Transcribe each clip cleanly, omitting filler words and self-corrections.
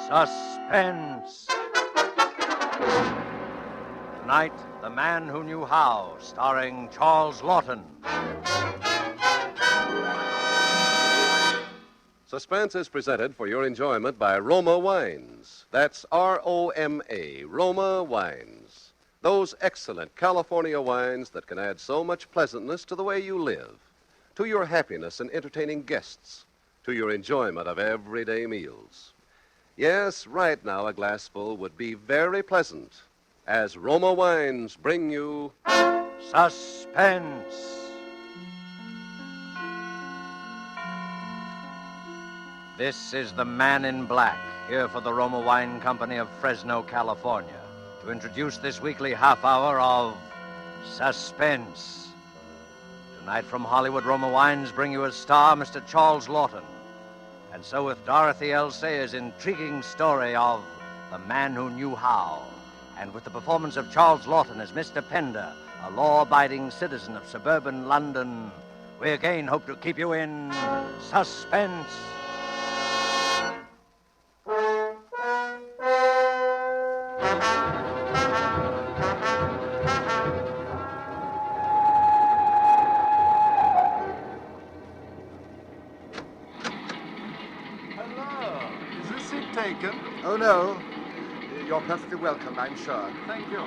Suspense. Tonight, The Man Who Knew How, starring Charles Lawton. Suspense is presented for your enjoyment by Roma Wines. That's R-O-M-A, Roma Wines. Those excellent California wines that can add so much pleasantness to the way you live, to your happiness in entertaining guests, to your enjoyment of everyday meals. Yes, right now a glassful would be very pleasant, as Roma Wines bring you Suspense. This is the Man in Black, here for the Roma Wine Company of Fresno, California, to introduce this weekly half hour of Suspense. Tonight from Hollywood, Roma Wines bring you as star Mr. Charles Lawton. And so with Dorothy L. Sayers' intriguing story of The Man Who Knew How, and with the performance of Charles Lawton as Mr. Pender, a law-abiding citizen of suburban London, we again hope to keep you in suspense. Taken? Oh, no. You're perfectly welcome, I'm sure. Thank you.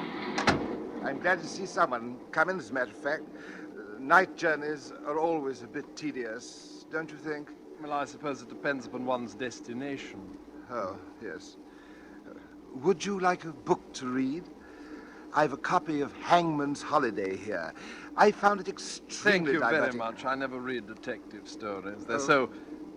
I'm glad to see someone come in, as a matter of fact. Night journeys are always a bit tedious, don't you think? Well, I suppose it depends upon one's destination. Oh, yes. Would you like a book to read? I've a copy of Hangman's Holiday here. I found it extremely Thank you very diverting. much. I never read detective stories. They're so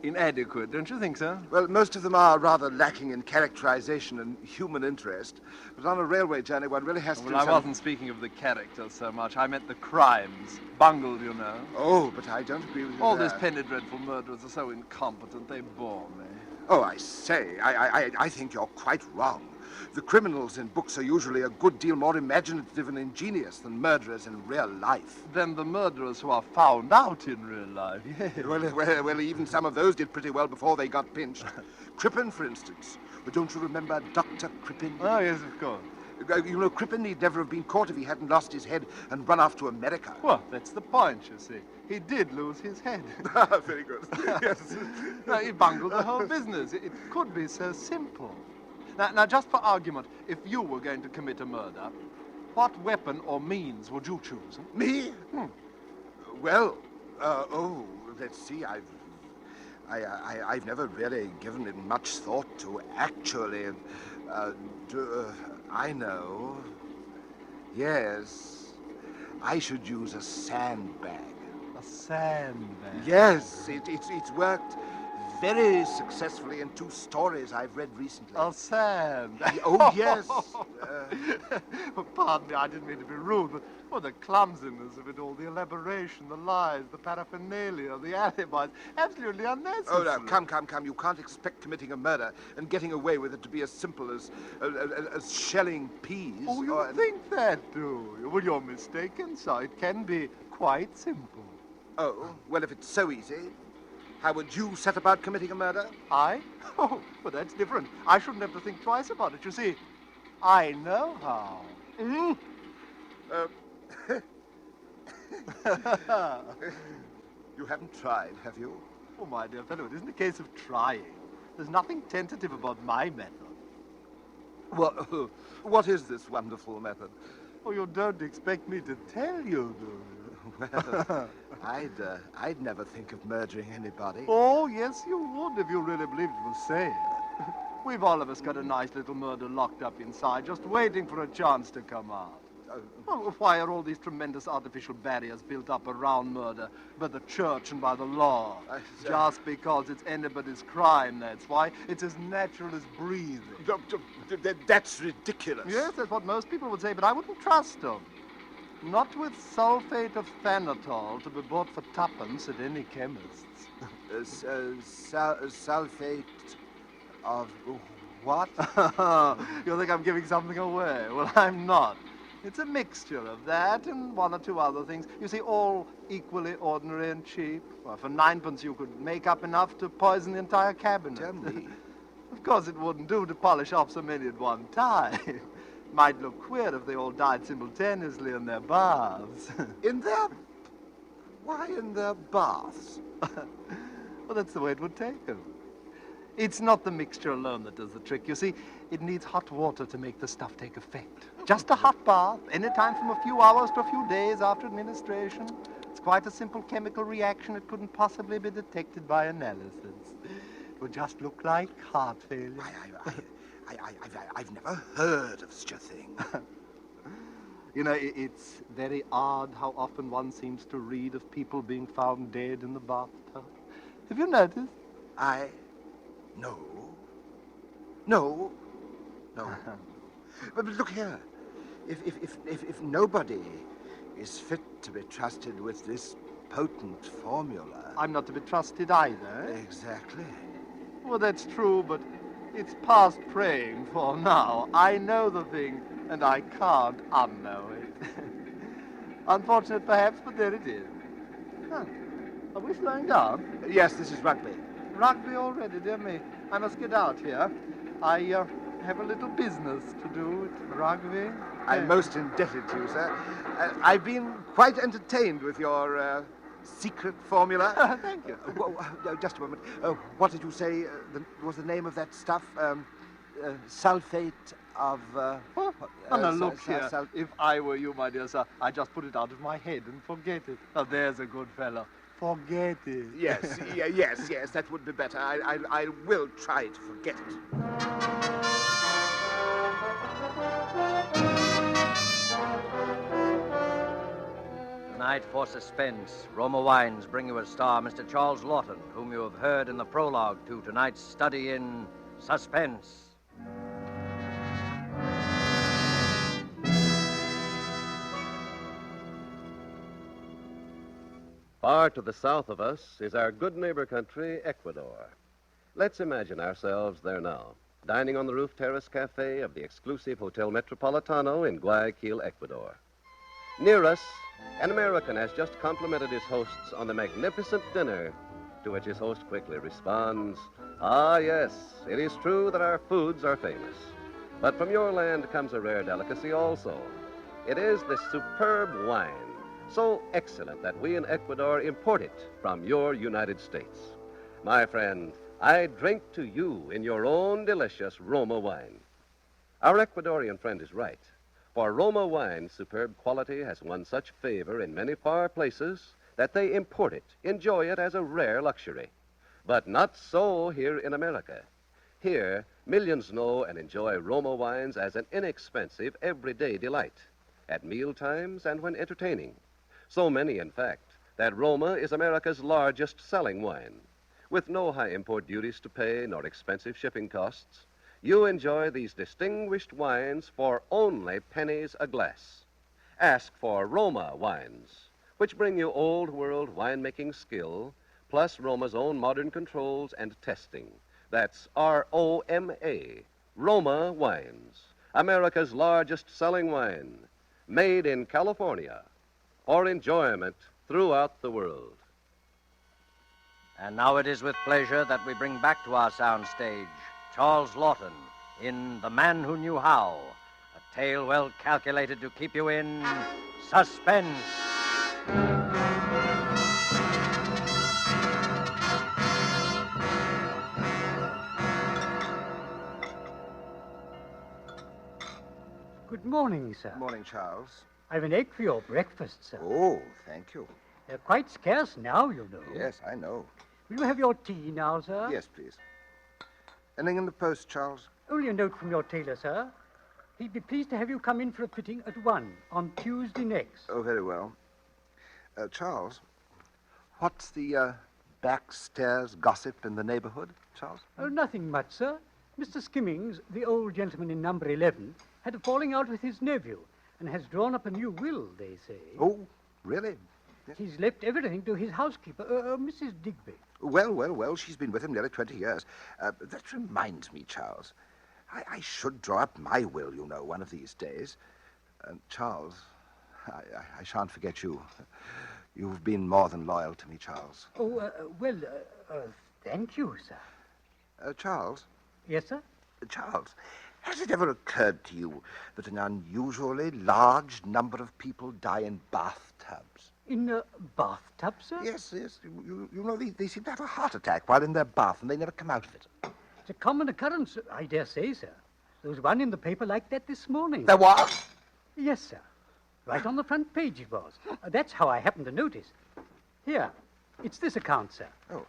inadequate, don't you think so? Well, most of them are rather lacking in characterization and human interest. But on a railway journey, one really has to do Well, I wasn't speaking of the characters so much. I meant the crimes. Bungled, you know. Oh, but I don't agree with you All there. these penny dreadful murderers are so incompetent, they bore me. Oh, I say, I think you're quite wrong. The criminals in books are usually a good deal more imaginative and ingenious than murderers in real life. Then the murderers who are found out in real life, yes. Well, even some of those did pretty well before they got pinched. Crippen, for instance. But don't you remember Dr. Crippen? Oh, yes, of course. You know, Crippen need never have been caught if he hadn't lost his head and run off to America. Well, that's the point, you see. He did lose his head. Very good. Yes. No, he bungled the whole business. It could be so simple. Now, just for argument, if you were going to commit a murder, what weapon or means would you choose? Me? Well, let's see. I've never really given it much thought to actually. I know. Yes, I should use a sandbag. A sandbag? Yes, it's worked very successfully in 2 stories I've read recently. A sandbag? Oh, yes. Pardon me, I didn't mean to be rude, but the clumsiness of it all, the elaboration, the lies, the paraphernalia, the alibis, absolutely unnecessary. Oh, no, come. You can't expect committing a murder and getting away with it to be as simple as shelling peas. Oh, you think that, do you? Well, you're mistaken, sir. It can be quite simple. Oh, well, if it's so easy, how would you set about committing a murder? I? Oh, but that's different. I shouldn't have to think twice about it. You see, I know how. Mm? You haven't tried, have you? Oh, my dear fellow, it isn't a case of trying. There's nothing tentative about my method. Well, what is this wonderful method? Oh, you don't expect me to tell you, do you? Well, I'd never think of murdering anybody. Oh, yes, you would if you really believed it was safe. We've all of us got a nice little murder locked up inside, just waiting for a chance to come out. Well, why are all these tremendous artificial barriers built up around murder by the church and by the law? Just because it's anybody's crime, that's why. It's as natural as breathing. That's ridiculous. Yes, that's what most people would say, but I wouldn't trust them. Not with sulfate of thanatol to be bought for 2p at any chemist's. Sulfate of what? You think I'm giving something away? Well, I'm not. It's a mixture of that and 1 or 2 other things. You see, all equally ordinary and cheap. Well, for 9p you could make up enough to poison the entire cabinet. Tell me. Of course, it wouldn't do to polish off so many at one time. Might look queer if they all died simultaneously in their baths. In their... Why in their baths? Well, that's the way it would take them. It's not the mixture alone that does the trick. You see, it needs hot water to make the stuff take effect. Just a hot bath, anytime from a few hours to a few days after administration. It's quite a simple chemical reaction. It couldn't possibly be detected by analysis. It would just look like heart failure. I've never heard of such a thing. You know, it's very odd how often one seems to read of people being found dead in the bathtub. Have you noticed? No. No. But look here. If nobody is fit to be trusted with this potent formula... I'm not to be trusted either. Exactly. Well, that's true, but it's past praying for now. I know the thing, and I can't unknow it. Unfortunate, perhaps, but there it is. Huh. Are we slowing down? Yes, this is rugby. Rugby already, dear me. I must get out here. I have a little business to do with rugby. I'm most indebted to you, sir. I've been quite entertained with your secret formula. Thank you. Just a moment. What did you say was the name of that stuff? Sulfate of... Oh, no, look here. If I were you, my dear sir, I'd just put it out of my head and forget it. Now, there's a good fellow. Forget it. Yes, yes, that would be better. I will try to forget it. Tonight for Suspense, Roma Wines bring you a star, Mr. Charles Lawton, whom you have heard in the prologue to tonight's study in Suspense. Far to the south of us is our good neighbor country, Ecuador. Let's imagine ourselves there now, dining on the roof terrace cafe of the exclusive Hotel Metropolitano in Guayaquil, Ecuador. Near us, an American has just complimented his hosts on the magnificent dinner, to which his host quickly responds, "Ah, yes, it is true that our foods are famous. But from your land comes a rare delicacy also. It is this superb wine, so excellent that we in Ecuador import it from your United States. My friend, I drink to you in your own delicious Roma wine." Our Ecuadorian friend is right, for Roma wine's superb quality has won such favor in many far places that they import it, enjoy it as a rare luxury. But not so here in America. Here, millions know and enjoy Roma wines as an inexpensive, everyday delight, at meal times and when entertaining. So many, in fact, that Roma is America's largest selling wine. With no high import duties to pay nor expensive shipping costs, you enjoy these distinguished wines for only pennies a glass. Ask for Roma wines, which bring you old-world winemaking skill, plus Roma's own modern controls and testing. That's R-O-M-A, Roma Wines, America's largest selling wine, made in California, for enjoyment throughout the world. And now it is with pleasure that we bring back to our soundstage Charles Lawton in The Man Who Knew How, a tale well calculated to keep you in suspense. Good morning, sir. Morning, Charles. I've an egg for your breakfast, sir. Oh, thank you. They're quite scarce now, you know. Yes, I know. Will you have your tea now, sir? Yes, please. Anything in the post, Charles? Only a note from your tailor, sir. He'd be pleased to have you come in for a fitting at 1 on Tuesday next. Oh, very well. Charles, what's the backstairs gossip in the neighborhood, Charles? Oh, nothing much, sir. Mr. Skimmings, the old gentleman in number 11, had a falling out with his nephew and has drawn up a new will, they say. Oh, really? He's left everything to his housekeeper, Mrs. Digby. Well, she's been with him nearly 20 years. That reminds me, Charles. I should draw up my will, you know, one of these days. Charles, I shan't forget you. You've been more than loyal to me, Charles. Oh, thank you, sir. Charles, Yes, sir? Charles, has it ever occurred to you that an unusually large number of people die in bathtubs? In a bathtub, sir? Yes, yes. You know, they seem to have a heart attack while in their bath and they never come out of it. It's a common occurrence, I dare say, sir. There was one in the paper like that this morning. There was? Yes, sir. Right on the front page it was. That's how I happened to notice. Here, it's this account, sir. Oh,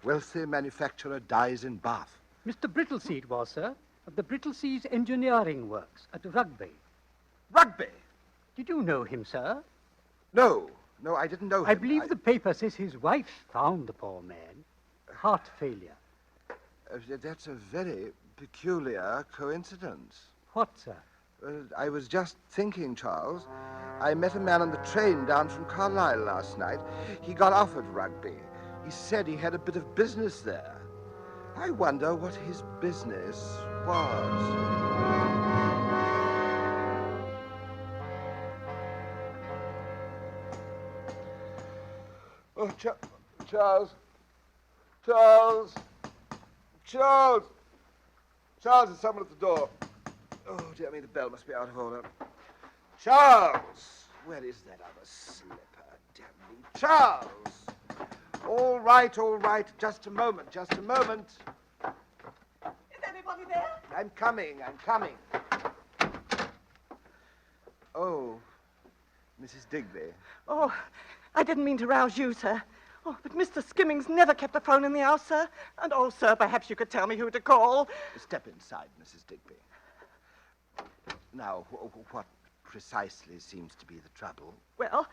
wealthy manufacturer dies in bath. Mr. Brittlesea it was, sir, of the Brittlesea's Engineering Works at Rugby. Rugby? Did you know him, sir? No, I didn't know him. I believe the paper says his wife found the poor man. Heart failure. That's a very peculiar coincidence. What, sir? I was just thinking, Charles. I met a man on the train down from Carlisle last night. He got off at Rugby. He said he had a bit of business there. I wonder what his business was. Oh, Charles. Charles, there's someone at the door. Oh, dear me, the bell must be out of order. Charles! Where is that other slipper? Damn me. Charles! All right. Just a moment. Is anybody there? I'm coming. Oh, Mrs. Digby. Oh, I didn't mean to rouse you, sir. Oh, but Mr. Skimmings never kept the phone in the house, sir. And oh, sir, perhaps you could tell me who to call. Step inside, Mrs. Digby. Now, what precisely seems to be the trouble? Well,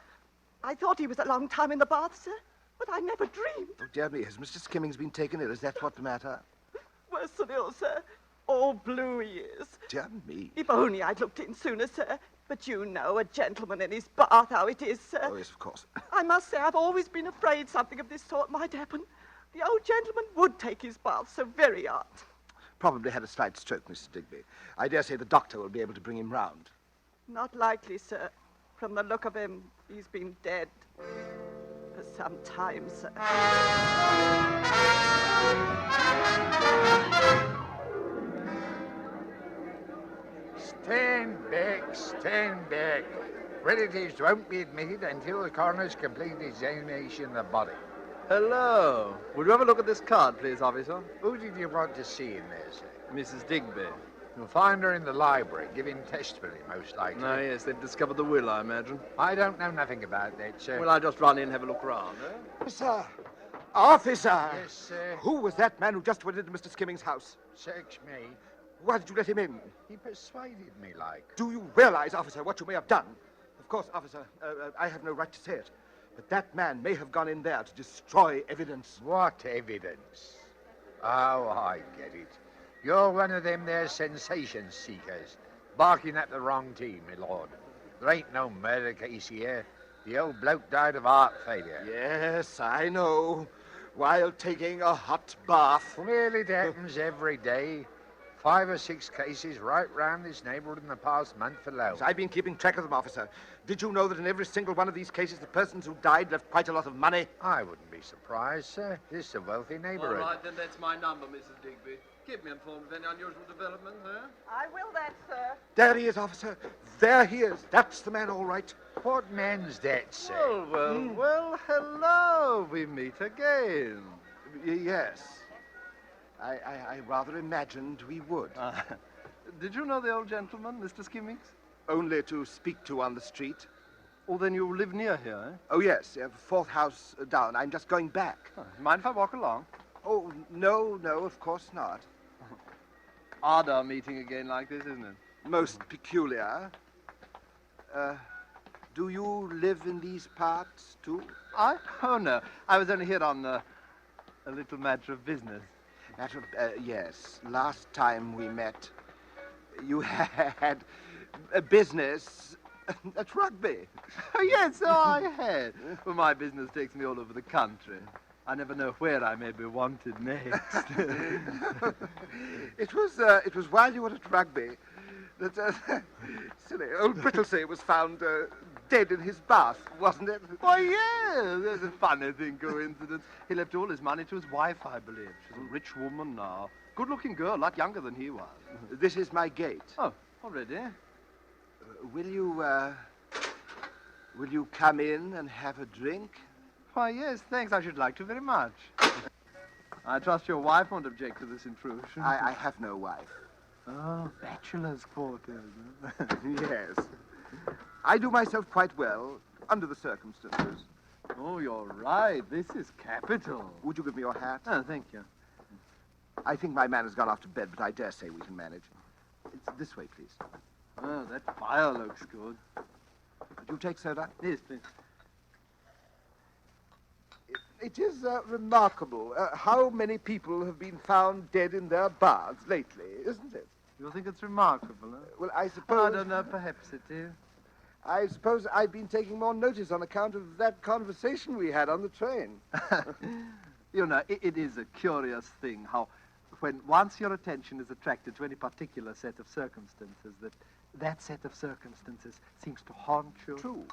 I thought he was a long time in the bath, sir, but I never dreamed. Oh, dear me, has Mr. Skimmings been taken ill? Is that what the matter? Worse than ill, sir. All blue he is. Dear me. If only I'd looked in sooner, sir. But you know, a gentleman in his bath, how it is, sir. Oh, yes, of course. I must say, I've always been afraid something of this sort might happen. The old gentleman would take his bath so very odd. Probably had a slight stroke, Mr. Digby. I dare say the doctor will be able to bring him round. Not likely, sir. From the look of him, he's been dead for some time, sir. Stand back. Relatives won't be admitted until the coroner's completed examination of the body. Hello. Would you have a look at this card, please, officer? Who did you want to see in there, sir? Mrs. Digby. You'll find her in the library, giving testimony, most likely. Oh, yes, they've discovered the will, I imagine. I don't know nothing about that, sir. Well, I'll just run in and have a look round, eh? Officer! Yes, sir. Who was that man who just went into Mr. Skimmings' house? Search me. Why did you let him in? He persuaded me, like. Do you realize, officer, what you may have done? Of course, officer, I have no right to say it, but that man may have gone in there to destroy evidence. What evidence? Oh, I get it. You're one of them there sensation seekers, barking at the wrong team, my lord. There ain't no murder case here. The old bloke died of heart failure. Yes, I know. While taking a hot bath. Well, it happens every day. 5 or 6 cases right round this neighborhood in the past month alone. I've been keeping track of them, officer. Did you know that in every single one of these cases, the persons who died left quite a lot of money? I wouldn't be surprised, sir. This is a wealthy neighborhood. All right, then that's my number, Mrs. Digby. Keep me informed of any unusual developments, eh? I will that, sir. There he is, officer. There he is. That's the man, all right. What man's that, sir? Well, hello. We meet again. Yes. I rather imagined we would. Did you know the old gentleman, Mr. Skimmings? Only to speak to on the street. Oh, then you live near here, eh? Oh, yes. 4th house down. I'm just going back. Mind if I walk along? Oh, no, of course not. Odd our meeting again like this, isn't it? Most peculiar. Do you live in these parts, too? Oh, no. I was only here on a little matter of business. Yes. Last time we met, you had a business at Rugby. Oh, yes, so I had. Well, my business takes me all over the country. I never know where I may be wanted next. It was while you were at Rugby that silly old Brittlesea was found dead in his bath, wasn't it? Why, yeah, there's a funny thing, coincidence. He left all his money to his wife, I believe. She's a rich woman now. Good-looking girl, a lot younger than he was. This is my gate. Oh, already? Will you come in and have a drink? Why, yes, thanks. I should like to very much. I trust your wife won't object to this intrusion. I have no wife. Oh, bachelor's quarters. Yes. I do myself quite well, under the circumstances. Oh, you're right. This is capital. Would you give me your hat? Oh, thank you. I think my man has gone off to bed, but I dare say we can manage. It's this way, please. Oh, that fire looks good. Would you take soda? Yes, please. It is remarkable how many people have been found dead in their baths lately, isn't it? You think it's remarkable, huh? Well, I Oh, suppose... I don't know. Perhaps it is. I suppose I've been taking more notice on account of that conversation we had on the train. You know, it is a curious thing how when once your attention is attracted to any particular set of circumstances, that set of circumstances seems to haunt you. True.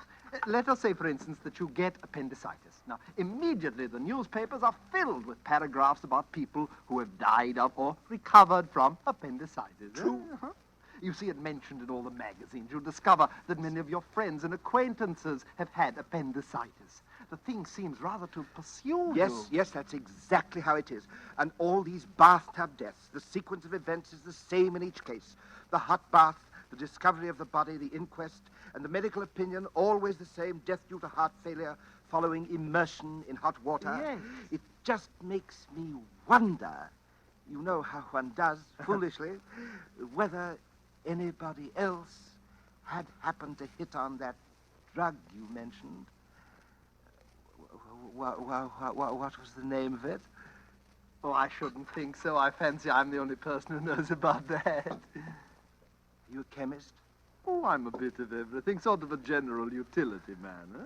Let us say, for instance, that you get appendicitis. Now, immediately the newspapers are filled with paragraphs about people who have died of or recovered from appendicitis. True. Uh-huh. You see it mentioned in all the magazines. You discover that many of your friends and acquaintances have had appendicitis. The thing seems rather to pursue you. Yes, that's exactly how it is. And all these bathtub deaths, the sequence of events is the same in each case. The hot bath, the discovery of the body, the inquest, and the medical opinion, always the same, death due to heart failure following immersion in hot water. Yes. It just makes me wonder, you know how one does, foolishly, whether anybody else had happened to hit on that drug you mentioned. What was the name of it? Oh, I shouldn't think so. I fancy I'm the only person who knows about that. You a chemist? Oh, I'm a bit of everything, sort of a general utility man, huh?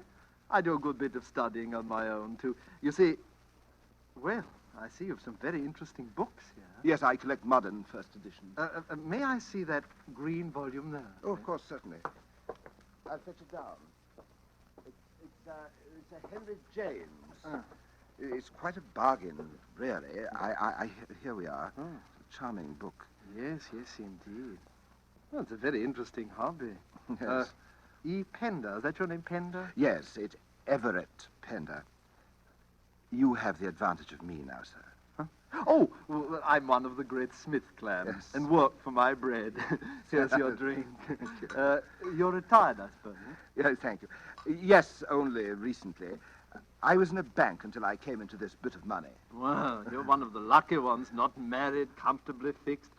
I do a good bit of studying on my own, too. You see, well, I see you've some very interesting books here. Yes, I collect modern first editions. May I see that green volume there? Oh, of course, certainly. I'll fetch it down. It's a Henry James. It's quite a bargain, really. Here we are. Oh. It's a charming book. Yes, indeed. Well, it's a very interesting hobby. Yes. E. Pender, is that your name, Pender? Yes, it's Everett Pender. You have the advantage of me now, sir. Oh, well, I'm one of the great Smith clan Yes. and work for my bread. Here's your drink. You're retired, I suppose. Huh? Yeah, thank you. Yes, only recently. I was in a bank until I came into this bit of money. Well, you're one of the lucky ones, not married, comfortably fixed.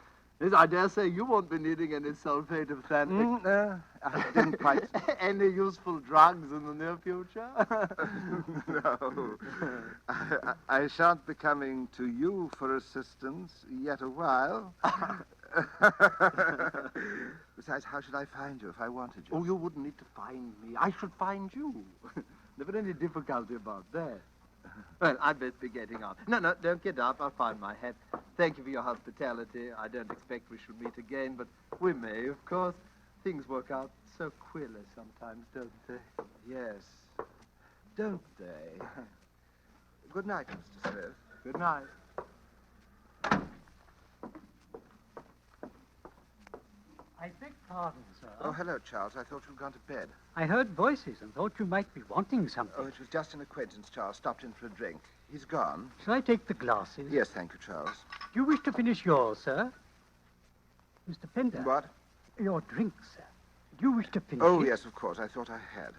Yes, I dare say you won't be needing any sulfate of xanthic. I didn't quite... Any useful drugs in the near future? No. I shan't be coming to you for assistance yet a while. Besides, how should I find you if I wanted you? Oh, you wouldn't need to find me. I should find you. Never any difficulty about that. Well, I'd best be getting on. No, don't get up. I'll find my hat. Thank you for your hospitality. I don't expect we shall meet again, but we may, of course. Things work out so queerly sometimes, don't they? Yes. Don't they? Good night, Mr. Smith. Good night. I beg pardon, sir. Oh, hello, Charles. I thought you'd gone to bed. I heard voices and thought you might be wanting something. Oh, it was just an acquaintance, Charles. Stopped in for a drink. He's gone. Shall I take the glasses? Yes, thank you, Charles. Do you wish to finish yours, sir? Mr. Pender. What? Your drink, sir. Do you wish to finish Oh, it? yes, of course. I thought I had.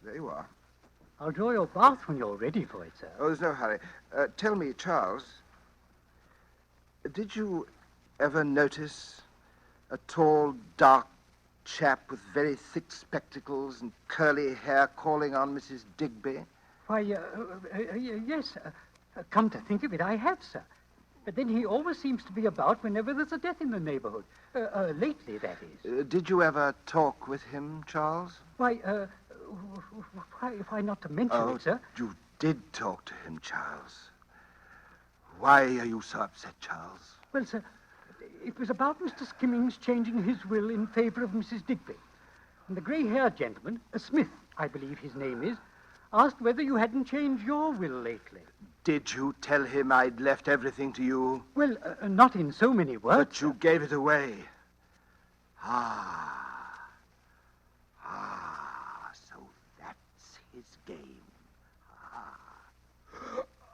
There you are. I'll draw your bath when you're ready for it, sir. Oh, there's no hurry. Tell me, Charles, did you ever notice a tall, dark chap with very thick spectacles and curly hair calling on Mrs. Digby? Why, yes. Come to think of it, I have, sir. But then he always seems to be about whenever there's a death in the neighborhood. Lately, that is. Did you ever talk with him, Charles? Why, why not to mention it, sir? You did talk to him, Charles. Why are you so upset, Charles? Well, sir, it was about Mr. Skimmings changing his will in favor of Mrs. Digby. And the grey-haired gentleman, Smith, I believe his name is, asked whether you hadn't changed your will lately. Did you tell him I'd left everything to you? Well, not in so many words. But you gave it away. So that's his game.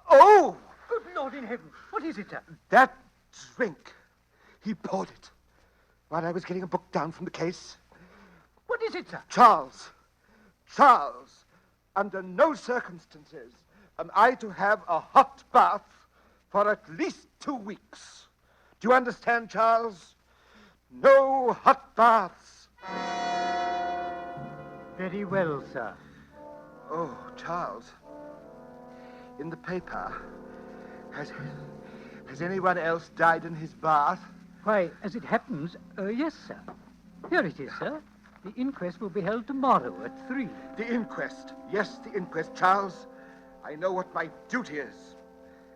Oh! Good Lord in heaven. What is it, sir? That drink. He poured it while I was getting a book down from the case. What is it, sir? Charles, under no circumstances am I to have a hot bath for at least 2 weeks. Do you understand, Charles? No hot baths. Very well, sir. Oh, Charles, in the paper, has anyone else died in his bath? Why, as it happens, yes, sir. Here it is, sir. The inquest will be held tomorrow at 3. The inquest. Yes, the inquest. Charles, I know what my duty is.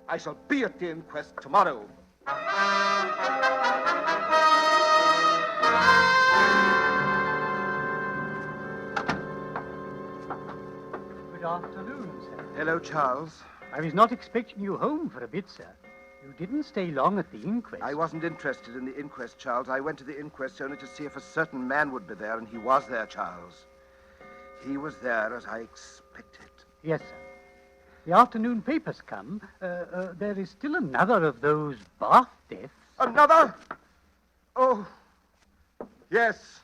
I shall be at the inquest tomorrow. Good afternoon, sir. Hello, Charles. I was not expecting you home for a bit, sir. You didn't stay long at the inquest. I wasn't interested in the inquest, Charles. I went to the inquest only to see if a certain man would be there, and he was there, Charles. He was there as I expected. Yes, sir. The afternoon papers come. There is still another of those bath deaths. Another? Oh, yes.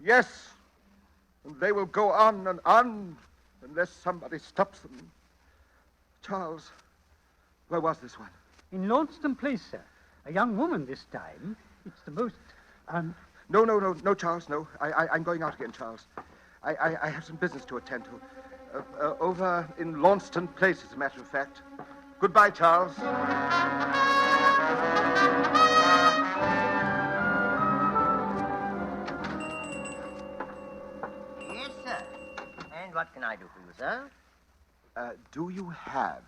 Yes. And they will go on and on unless somebody stops them. Charles, where was this one? In Launceston Place, sir. A young woman this time. It's the most... No, Charles, no. I'm going out again, Charles. I have some business to attend to. Over in Launceston Place, as a matter of fact. Goodbye, Charles. Yes, sir. And what can I do for you, sir? Do you have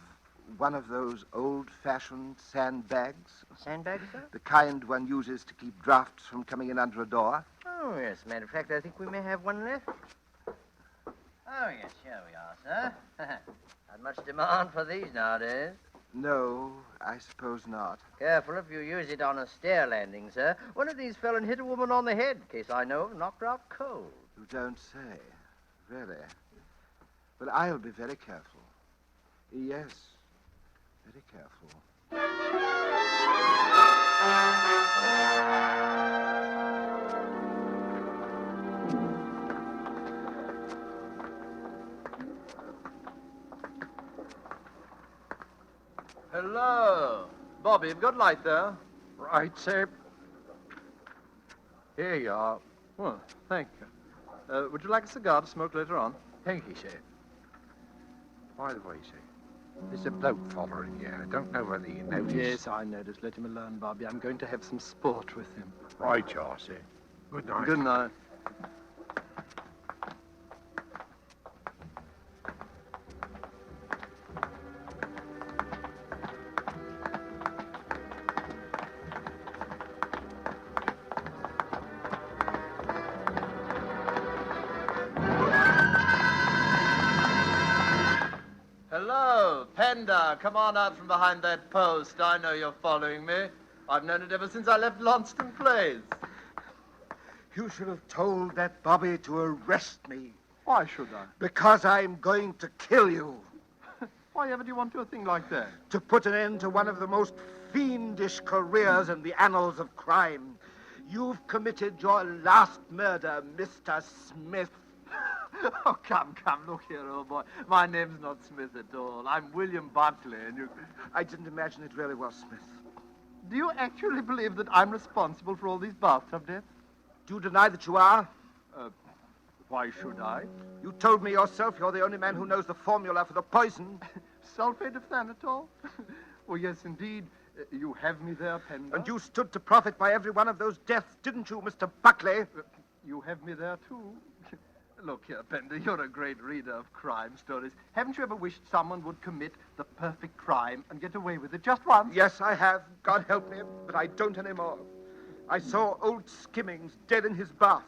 one of those old-fashioned sandbags? Sandbags, sir? The kind one uses to keep drafts from coming in under a door? Oh, yes. Matter of fact, I think we may have one left. Oh, yes, here we are, sir. Not much demand for these nowadays. No, I suppose not. Careful if you use it on a stair landing, sir. One of these fell and hit a woman on the head, case I know of, knocked her out cold. You don't say. Really? But I'll be very careful. Yes, very careful. Hello. Bobby, you've got a light there. Right, sir. Here you are. Well, thank you. Would you like a cigar to smoke later on? Thank you, sir. By the way, sir, there's a bloke following you. I don't know whether you noticed. Yes, I noticed. Let him alone, Bobby. I'm going to have some sport with him. Right, you are, sir. Good night. Good night. Hello, Panda. Come on out from behind that post. I know you're following me. I've known it ever since I left Launceston Place. You should have told that Bobby to arrest me. Why should I? Because I'm going to kill you. Why ever do you want to do a thing like that? To put an end to one of the most fiendish careers in the annals of crime. You've committed your last murder, Mr. Smith. Oh, come, look here, old boy. My name's not Smith at all. I'm William Bartley, and you... I didn't imagine it really was Smith. Do you actually believe that I'm responsible for all these bathtub deaths? Do you deny that you are? Why should I? You told me yourself you're the only man who knows the formula for the poison. Sulfate of thanatol? Well, yes, indeed. You have me there, Penda. And you stood to profit by every one of those deaths, didn't you, Mr. Buckley? You have me there, too. Look here, Pender, you're a great reader of crime stories. Haven't you ever wished someone would commit the perfect crime and get away with it just once? Yes, I have. God help me, but I don't anymore. I saw old Skimmings dead in his bath.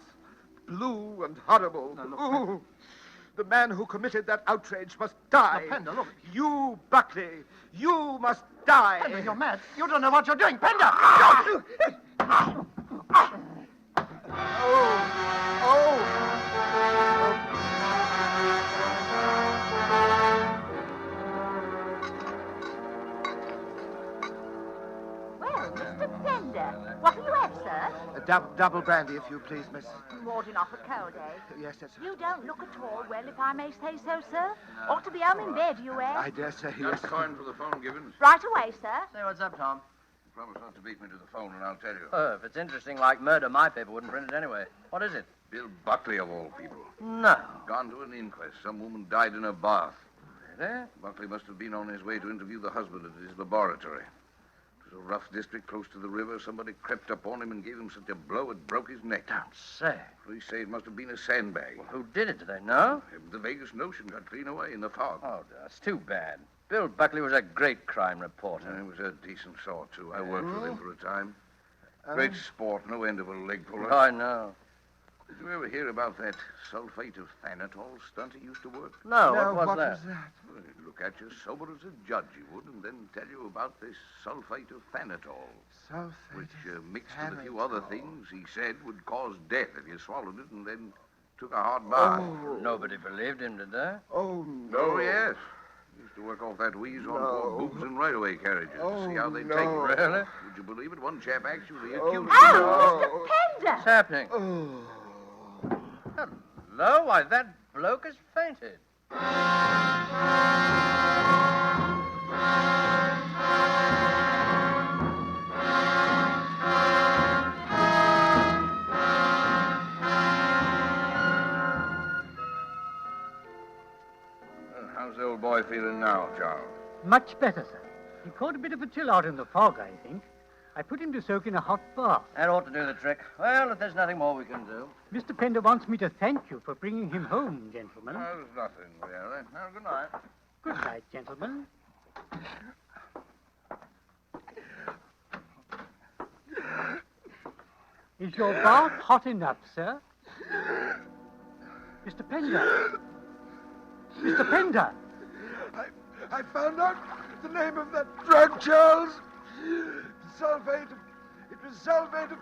blue and horrible. Now, look, Ooh. The man who committed that outrage must die. Now, Pender, look. You, Buckley, you must die. Pender, you're mad. You don't know what you're doing. Pender! Oh! Well, Mr. Pender, what'll you have, sir? Double brandy, if you please, miss. More than off a cold, eh? Yes, that's... You don't look at all well, if I may say so, sir. Ought to be home in bed, you, eh? I dare say, yes. Just coin for the phone, Gibbons. Right away, sir. Say what's up, Tom. Promise not to beat me to the phone, and I'll tell you. Oh, if it's interesting like murder, my paper wouldn't print it anyway. What is it? Bill Buckley, of all people. No. Gone to an inquest. Some woman died in her bath. Really? Buckley must have been on his way to interview the husband at his laboratory. It was a rough district close to the river. Somebody crept up on him and gave him such a blow it broke his neck. Don't say. Police say it must have been a sandbag. Well, who did it? Do they know? The Vegas notion got clean away in the fog. Oh, that's too bad. Bill Buckley was a great crime reporter. He was a decent sort, too. I worked with him for a time. Great sport, no end of a leg puller. Oh, I know. Did you ever hear about that sulfate of thanatol stunt he used to work? No, Now, what was that? Well, he'd look at you sober as a judge, he would, and then tell you about this sulfate of thanatol, Sulfate which, of mixed with a few thanatol. other things, he said would cause death if you swallowed it and then took a hard bath. Nobody believed him, did they? Oh, Oh, yes. He used to work off that wheeze on poor boobs and railway carriages to see how they take it. Really? Would you believe it? One chap actually Oh, accused him. Oh, Mr. Pender! What's happening? Oh. Hello? Why, that bloke has fainted. How's the old boy feeling now, Charles? Much better, sir. He caught a bit of a chill out in the fog, I think. I put him to soak in a hot bath. That ought to do the trick. Well, if there's nothing more we can do. Mr. Pender wants me to thank you for bringing him home, gentlemen. There's nothing, really. Now, good night. Good night, gentlemen. Is your bath hot enough, sir? Mr. Pender. Mr. Pender. I found out the name of that drug, Charles. Sulfate. It was sulfate of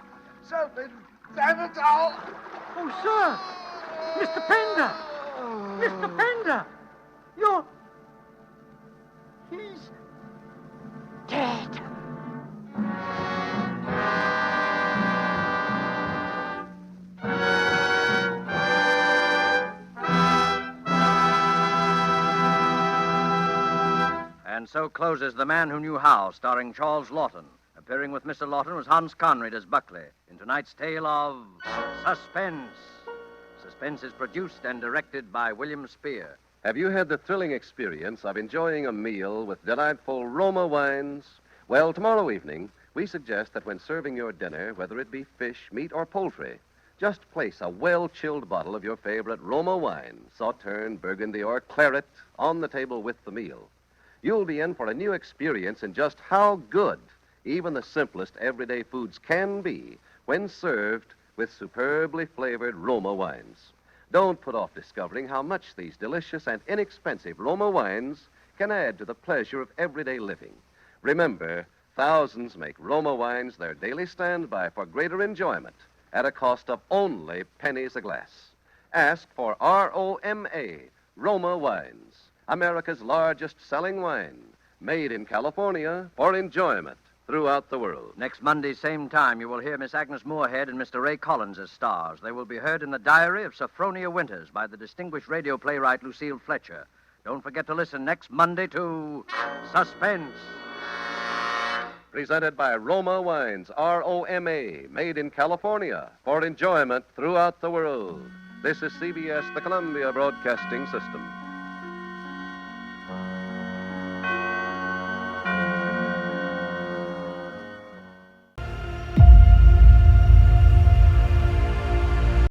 thanatol. Oh, sir. Mr. Pender. Mr. Pender. He's dead. And so closes The Man Who Knew How, starring Charles Lawton. Appearing with Mr. Lawton was Hans Conried as Buckley in tonight's tale of Suspense. Suspense is produced and directed by William Spear. Have you had the thrilling experience of enjoying a meal with delightful Roma wines? Well, tomorrow evening, we suggest that when serving your dinner, whether it be fish, meat, or poultry, just place a well-chilled bottle of your favorite Roma wine, Sauterne, Burgundy, or Claret, on the table with the meal. You'll be in for a new experience in just how good even the simplest everyday foods can be when served with superbly flavored Roma wines. Don't put off discovering how much these delicious and inexpensive Roma wines can add to the pleasure of everyday living. Remember, thousands make Roma wines their daily standby for greater enjoyment at a cost of only pennies a glass. Ask for ROMA, Roma Wines, America's largest selling wine, made in California for enjoyment throughout the world. Next Monday, same time, you will hear Miss Agnes Moorehead and Mr. Ray Collins as stars. They will be heard in The Diary of Sophronia Winters by the distinguished radio playwright Lucille Fletcher. Don't forget to listen next Monday to Suspense. Presented by Roma Wines, ROMA, made in California for enjoyment throughout the world. This is CBS, the Columbia Broadcasting System.